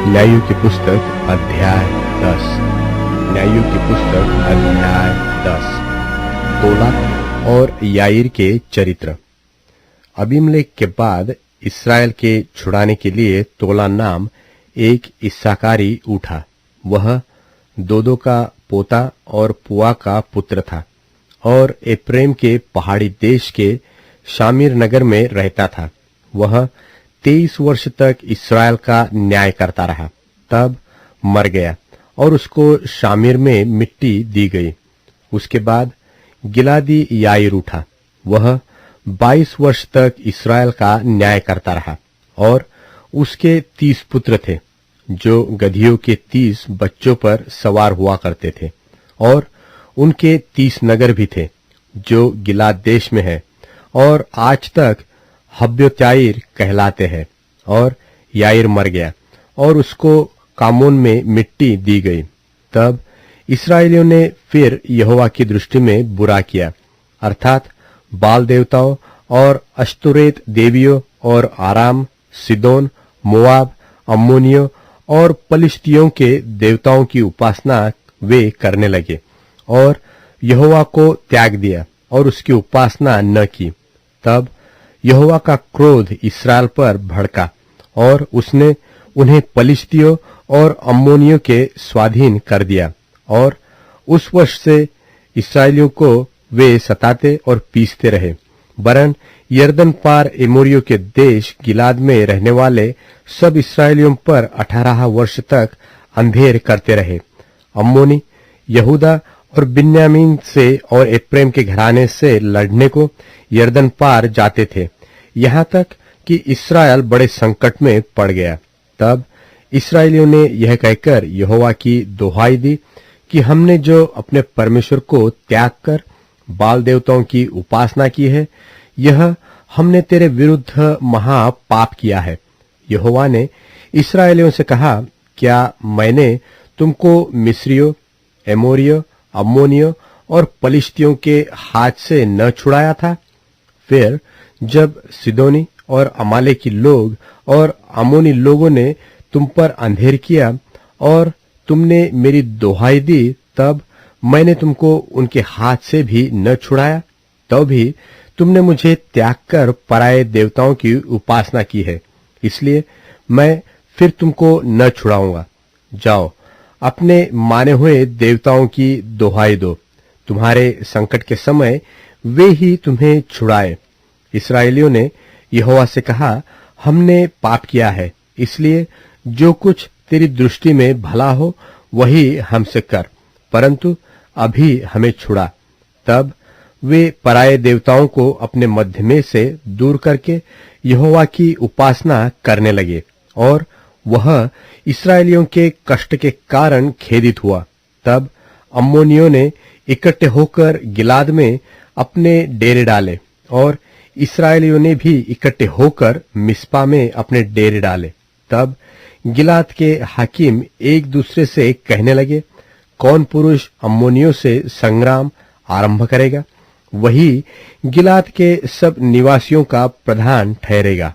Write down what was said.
न्यायों की पुस्तक अध्याय 10। न्यायों की पुस्तक अध्याय 10। तोला और याईर के चरित्र। अबीमेलेक के बाद इस्राएल के छुड़ाने के लिए तोला नाम एक इस्साकारी उठा। वह दोदो का पोता और पुआ का पुत्र था और एप्रेम के पहाड़ी देश के शामीर नगर में रहता था। वह 23 वर्ष तक इस्राएल का न्याय करता रहा, तब मर गया और उसको शामीर में मिट्टी दी गई। उसके बाद गिलादी याईर उठा। वह 22 वर्ष तक इस्राएल का न्याय करता रहा और उसके 30 पुत्र थे, जो गधियों के 30 बच्चों पर सवार हुआ करते थे, और उनके 30 नगर भी थे, जो गिलाद देश में है और आज तक हब्योत्याईर कहलाते हैं। और याईर मर गया और उसको कामोन में मिट्टी दी गई। तब इस्राएलियों ने फिर यहोवा की दृष्टि में बुरा किया, अर्थात बाल देवताओं और अश्तोरेत देवियों और आराम, सिदोन, मोआब, अम्मोनियों और पलिश्तियों के देवताओं की उपासना वे करने लगे और यहोवा को त्याग दिया और उसकी उपासना न की। तब यहोवा का क्रोध इस्राएल पर भड़का और उसने उन्हें पलिश्तियों और अम्मोनियों के स्वाधीन कर दिया, और उस वर्ष से इस्राएलियों को वे सताते और पीसते रहे। वरन यरदन पार एमोरियों के देश गिलाद में रहने वाले सब इस्राएलियों पर 18 वर्ष तक अंधेर करते रहे। अम्मोनी यहूदा और बिन्यामीन से और एप्रेम के घराने से लड़ने को यरदन पार जाते थे, यहाँ तक कि इस्राएल बड़े संकट में पड़ गया। तब इस्राएलियों ने यह कहकर यहोवा की दोहाई दी कि हमने जो अपने परमेश्वर को त्याग कर बाल देवताओं की उपासना की है, यह हमने तेरे विरुद्ध महा पाप किया है। यहोवा ने इस्राएलियों से कहा, क्या मैंने तुमको मिस्रियों, एमोरियों, अम्मोनियों और पलिश्तियों के हाथ से न छुड़ाया था? फिर जब सिदोनी और अमालेकी लोग और अम्मोनी लोगों ने तुम पर अंधेर किया और तुमने मेरी दोहाई दी, तब मैंने तुमको उनके हाथ से भी न छुड़ाया? तो भी तुमने मुझे त्याग कर पराये देवताओं की उपासना की है, इसलिए मैं फिर तुमको न छुड़ाऊंगा। जाओ, अपने माने हुए देवताओं की दोहाई दो, तुम्हारे संकट के समय वे ही तुम्हें छुड़ाए। इस्राएलियों ने यहोवा से कहा, हमने पाप किया है, इसलिए जो कुछ तेरी दृष्टि में भला हो वही हमसे कर, परंतु अभी हमें छुड़ा। तब वे पराये देवताओं को अपने मध्य में से दूर करके यहोवा की उपासना करने लगे, और वह इस्राएलियों के कष्ट के कारण खेदित हुआ। तब अम्मोनियों ने इकट्ठे होकर गिलाद में अपने डेरे डाले, और इस्राएलियों ने भी इकट्ठे होकर मिस्पा में अपने डेरे डाले। तब गिलाद के हाकिम एक दूसरे से कहने लगे, कौन पुरुष अम्मोनियों से संग्राम आरंभ करेगा, वही गिलाद के सब निवासियों का प्रधान ठहरेगा।